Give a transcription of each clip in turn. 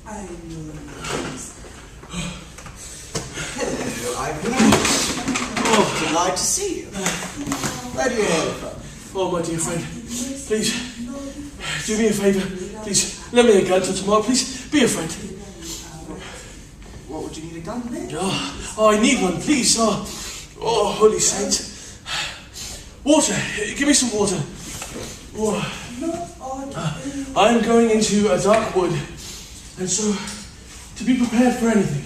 Hello, Ivan. Oh, delighted to see you. Where do you hail from? Oh, my dear friend, please, do me a favour. Please, lend me a gun till tomorrow. Please, be a friend. What would you need a gun for? Oh, I need one, please. Oh, holy saints. Water. Give me some water. Oh. I'm going into a dark wood, and so, to be prepared for anything.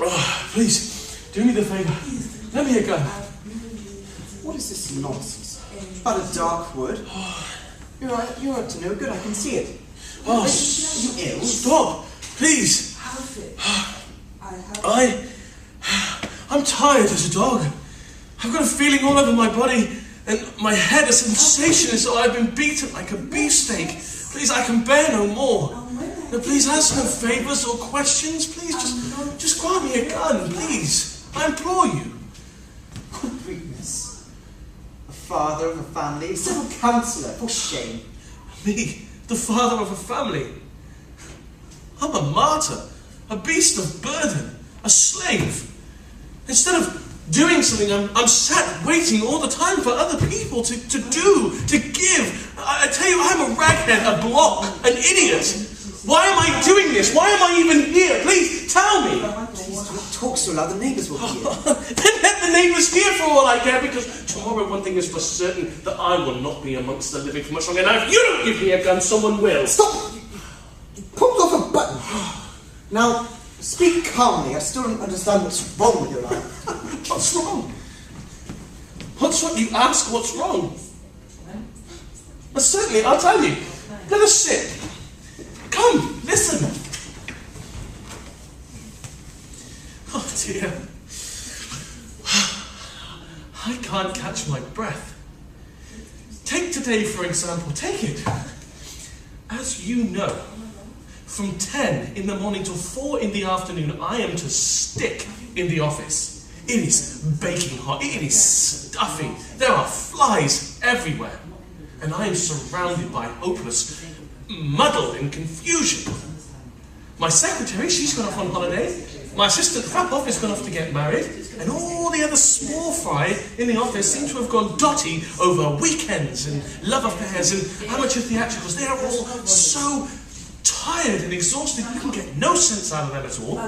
Oh, please, do me the favour. Lend me a gun. What is this nonsense? About a dark wood? You're up to no good, I can see it. Oh, Are you ill? stop, please. I'm tired as a dog. I've got a feeling all over my body, and my head, a sensation as though I've been beaten like a beefsteak. Please, I can bear no more. Now, please ask no favours or questions. Please, just grant me a gun, please. I implore you. Good weakness. A father of a family, a civil counsellor, for shame. Me, the father of a family. I'm a martyr, a beast of burden, a slave. Instead of doing something, I'm sat waiting all the time for other people to do, to give. I tell you, I'm a raghead, a block, an idiot. Why am I doing this? Why am I even here? Please, tell me. Please don't talk so loud, the neighbours will hear. Then let the neighbours hear for all I care, because tomorrow one thing is for certain, that I will not be amongst the living for much longer. Now, if you don't give me a gun, someone will. Stop! You pulled off a button. Now, speak calmly. I still don't understand what's wrong with your life. What's wrong? What's wrong? You ask what's wrong. Well, certainly, I'll tell you. Let us sit. Come, listen. Oh dear. I can't catch my breath. Take today, for example. Take it. As you know, from 10 in the morning till 4 in the afternoon, I am to stick in the office. It is baking hot. It is stuffy. There are flies everywhere. And I am surrounded by hopeless muddle and confusion. My secretary, she's gone off on holiday. My assistant frap off has gone off to get married. And all the other small fry in the office seem to have gone dotty over weekends and love affairs and amateur theatricals. They are all so tired and exhausted, you can get no sense out of them at all.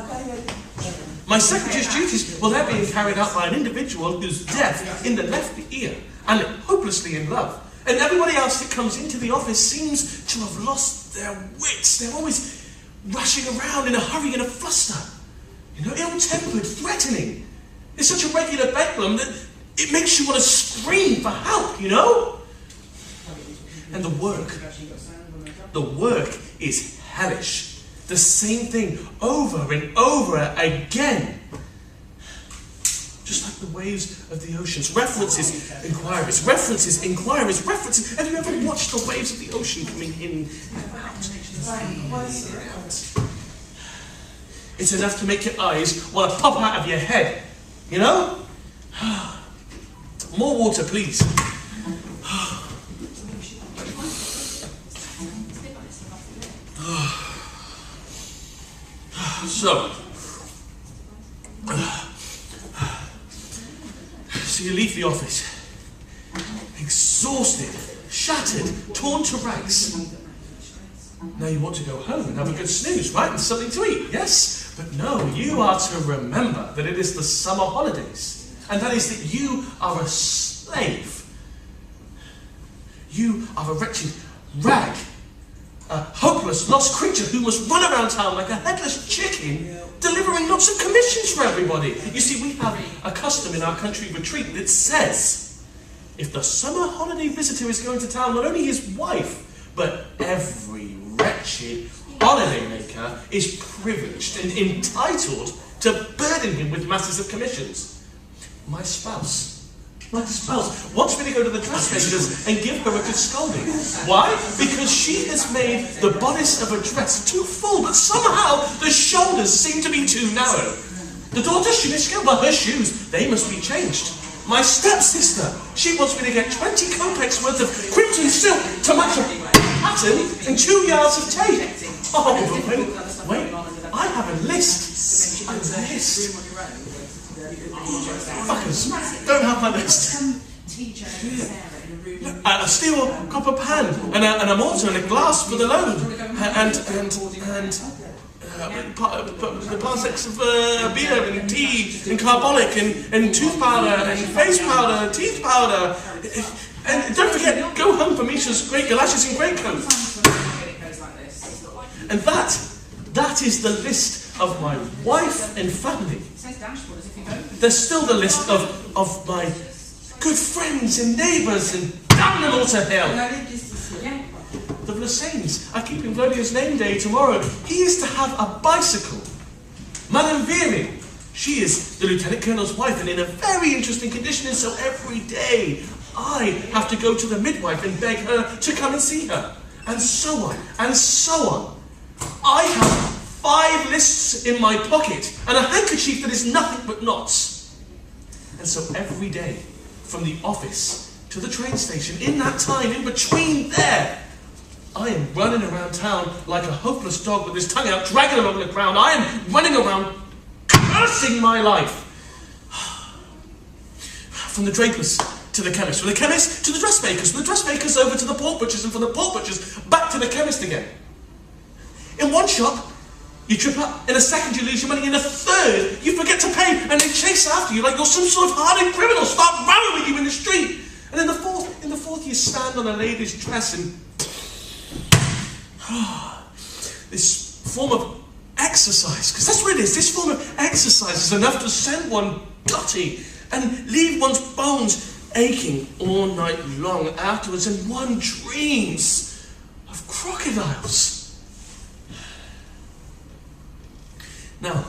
My secretary's duties, well, they're being carried out by an individual who's deaf in the left ear and hopelessly in love. And everybody else that comes into the office seems to have lost their wits. They're always rushing around in a hurry, in a fluster. You know, ill-tempered, threatening. It's such a regular bedlam that it makes you want to scream for help, you know? And the work is hellish. The same thing over and over again. Just like the waves of the oceans. References, inquiries. References, inquiries. References. Have you ever watched the waves of the ocean coming in and out? It's enough to make your eyes want to pop out of your head. You know? More water, please. So you leave the office, exhausted, shattered, torn to rags. Now you want to go home and have a good snooze, right? And something to eat, yes? But no, you are to remember that it is the summer holidays, and that is that you are a slave. You are a wretched rag, a hopeless, lost creature who must run around town like a headless chicken, delivering lots of commissions for everybody. You see, we have a custom in our country retreat that says, if the summer holiday visitor is going to town, not only his wife, but every wretched holidaymaker is privileged and entitled to burden him with masses of commissions. My spouse wants me to go to the dressmakers and give her a good scolding. Why? Because she has made the bodice of a dress too full, but somehow the shoulders seem to be too narrow. The daughter Shuniska, well, her shoes, they must be changed. My stepsister, she wants me to get 20 kopecks worth of crimson silk to match a pattern and 2 yards of tape. Oh, wait, I have a list. A list. Fuckers, don't have my list. A steel copper pan and a mortar and a glass for the load, and the plastics of beer and tea and carbolic and tooth powder and face powder and teeth powder. And don't forget, go home for Misha's great galoshes and greatcoat. And that is the list of my wife and family. There's still the list of my good friends and neighbours and down and Alter Hill. The Vlasanes are keeping Vlodia's name day tomorrow. He is to have a bicycle. Madame Veering, she is the Lieutenant Colonel's wife and in a very interesting condition, and so every day I have to go to the midwife and beg her to come and see her. And so on, and so on. I have 5 lists in my pocket and a handkerchief that is nothing but knots. And so every day, from the office to the train station, in that time, in between there, I am running around town like a hopeless dog with his tongue out, dragging along the ground. I am running around, cursing my life. From the drapers to the chemist, from the chemist to the dressmakers, from the dressmakers over to the pork butchers, and from the pork butchers back to the chemist again. In one shop, you trip up. In a second, you lose your money. In a third, you forget to pay, and they chase after you like you're some sort of hardened criminal. Start running with you in the street. And in the fourth, you stand on a lady's dress and this form of exercise, because that's what it is. This form of exercise is enough to send one gutty and leave one's bones aching all night long afterwards, and one dreams of crocodiles. Now,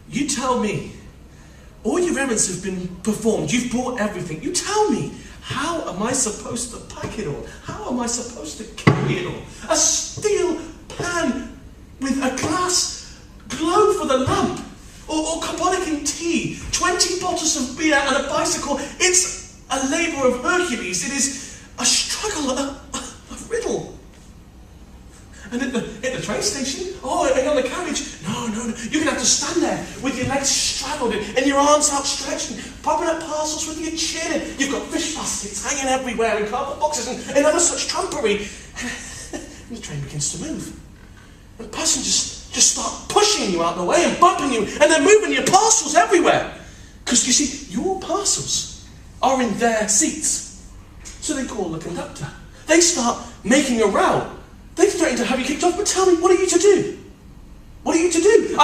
you tell me, all your errands have been performed, you've bought everything. You tell me, how am I supposed to pack it all? How am I supposed to carry it all? A steel pan with a glass globe for the lamp, or carbolic and tea, 20 bottles of beer and a bicycle. It's a labour of Hercules. It is a struggle, a riddle. And at the train station, and on the carriage, no, you're going to have to stand there with your legs straddled and your arms outstretched and popping up parcels with your chin. You've got fish baskets hanging everywhere and cardboard boxes and other such trumpery. And the train begins to move. And the passengers just start pushing you out the way and bumping you, and they're moving your parcels everywhere. Because, you see, your parcels are in their seats. So they call the conductor. They start making a row. They threaten to have you kicked off, but tell me, what are you to do? What are you to do?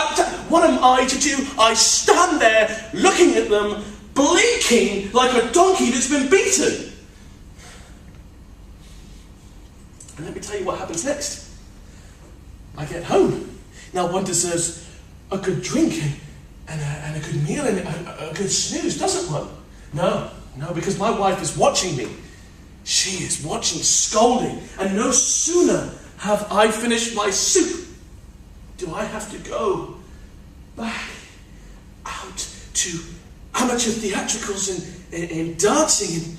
What am I to do? I stand there looking at them, blinking like a donkey that's been beaten. And let me tell you what happens next. I get home. Now, one deserves a good drink and a good meal and a good snooze, doesn't one? No, because my wife is watching me. She is watching, scolding, and no sooner have I finished my soup do I have to go back out to amateur theatricals and dancing. And,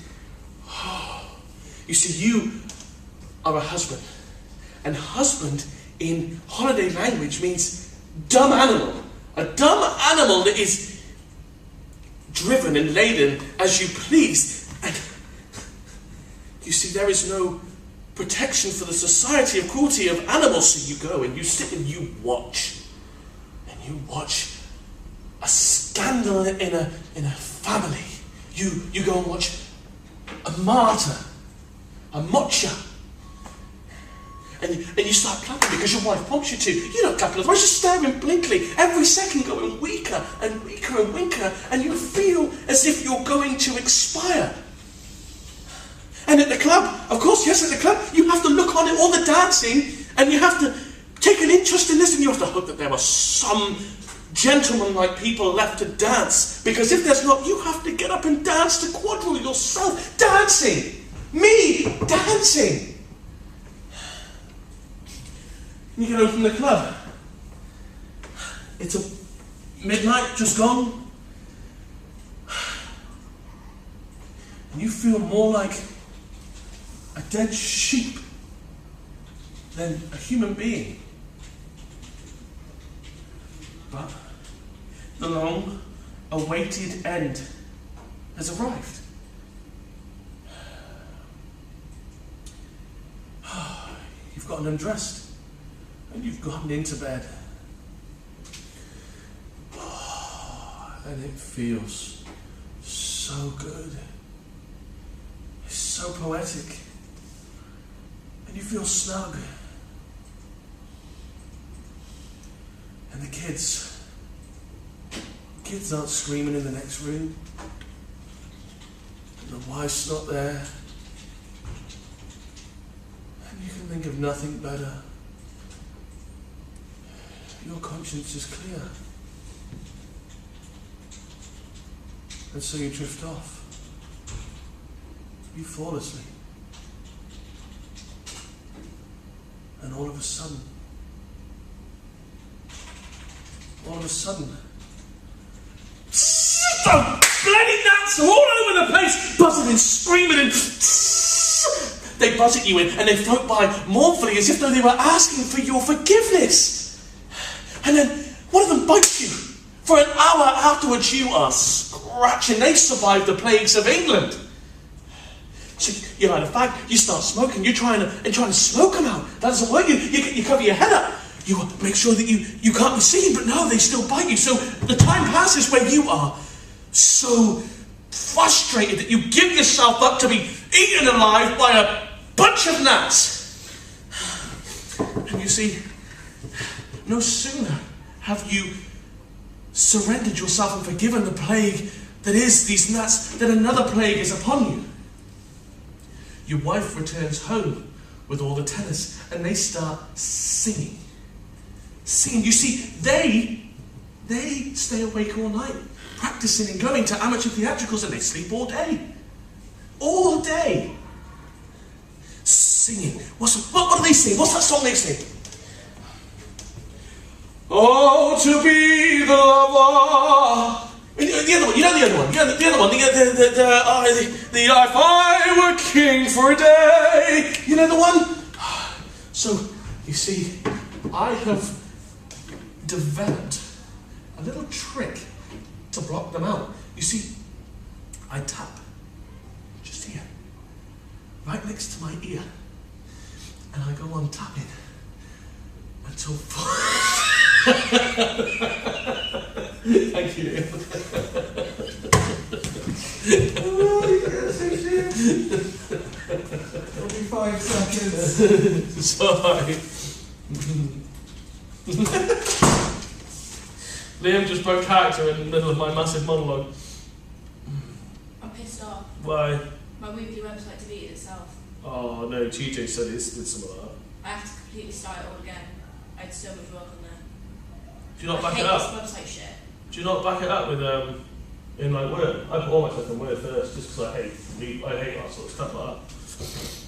you see, you are a husband, and husband in holiday language means dumb animal. A dumb animal that is driven and laden as you please. And you see, there is no protection for the Society of Cruelty of Animals, so you go and you sit and you watch. And you watch a scandal in a family. You go and watch a martyr, a mocha. And you start clapping because your wife prompts you to. You don't clap, otherwise you're staring blinkly, every second going weaker and weaker and weaker, and you feel as if you're going to expire. And at the club, of course, yes, at the club, you have to look on at all the dancing, and you have to take an interest in this, and you have to hope that there are some gentleman-like people left to dance, because if there's not, you have to get up and dance to quadrille yourself. Dancing! Me! Dancing! You get home from the club. It's a midnight just gone. And you feel more like a dead sheep than a human being. But the long-awaited end has arrived. You've gotten undressed and you've gotten into bed. And it feels so good. It's so poetic. And you feel snug. And the kids aren't screaming in the next room. And the wife's not there. And you can think of nothing better. Your conscience is clear. And so you drift off. You fall asleep. And all of a sudden, bloody gnats all over the place, buzzing and screaming and they buzz at you and they float by mournfully as if though they were asking for your forgiveness. And then one of them bites you. For an hour afterwards you are scratching. They survived the plagues of England. So you light a fag, you start smoking, you're trying to smoke them out. That doesn't work. You cover your head up. You make sure that you can't be seen, but no, they still bite you. So the time passes where you are so frustrated that you give yourself up to be eaten alive by a bunch of gnats. And you see, no sooner have you surrendered yourself and forgiven the plague that is these gnats, that another plague is upon you. Your wife returns home with all the tenors and they start singing. You see, they stay awake all night, practicing and going to amateur theatricals, and they sleep all day. All day. Singing. What do they sing? What's that song they sing? Oh, to be the lover. The other one, you know the other one. The other one, the if I were king for a day. You know the one? So, you see, I have developed a little trick to block them out. You see, I tap just here, right next to my ear, and I go on tapping until thank you. It'll be 5 seconds. Sorry. Liam just broke character in the middle of my massive monologue. I'm pissed off. Why? My weekly website deleted itself. Oh no, TJ said it's did some of that. I have to completely start it all again. I had so much work on there. Do you not I back hate it up? this website shit. Do you not back it up with in like Word? I put all my stuff in Word first, just because I hate that sort of stuff like that.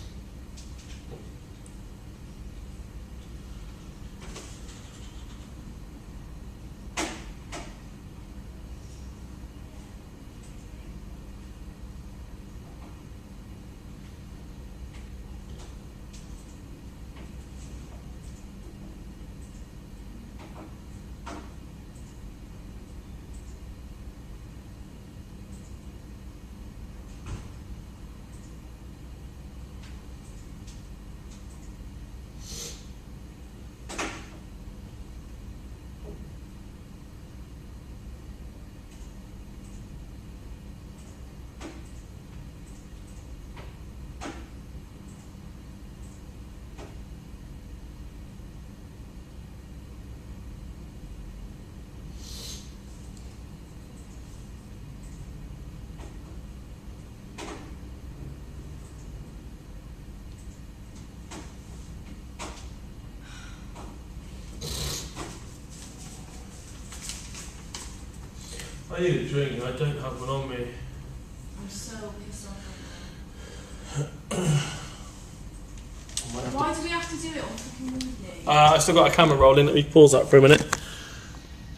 I need a drink and I don't have one on me. I'm so pissed off right now. Why do we have to do it on fucking Monday? I still got a camera rolling. Let me pause that for a minute.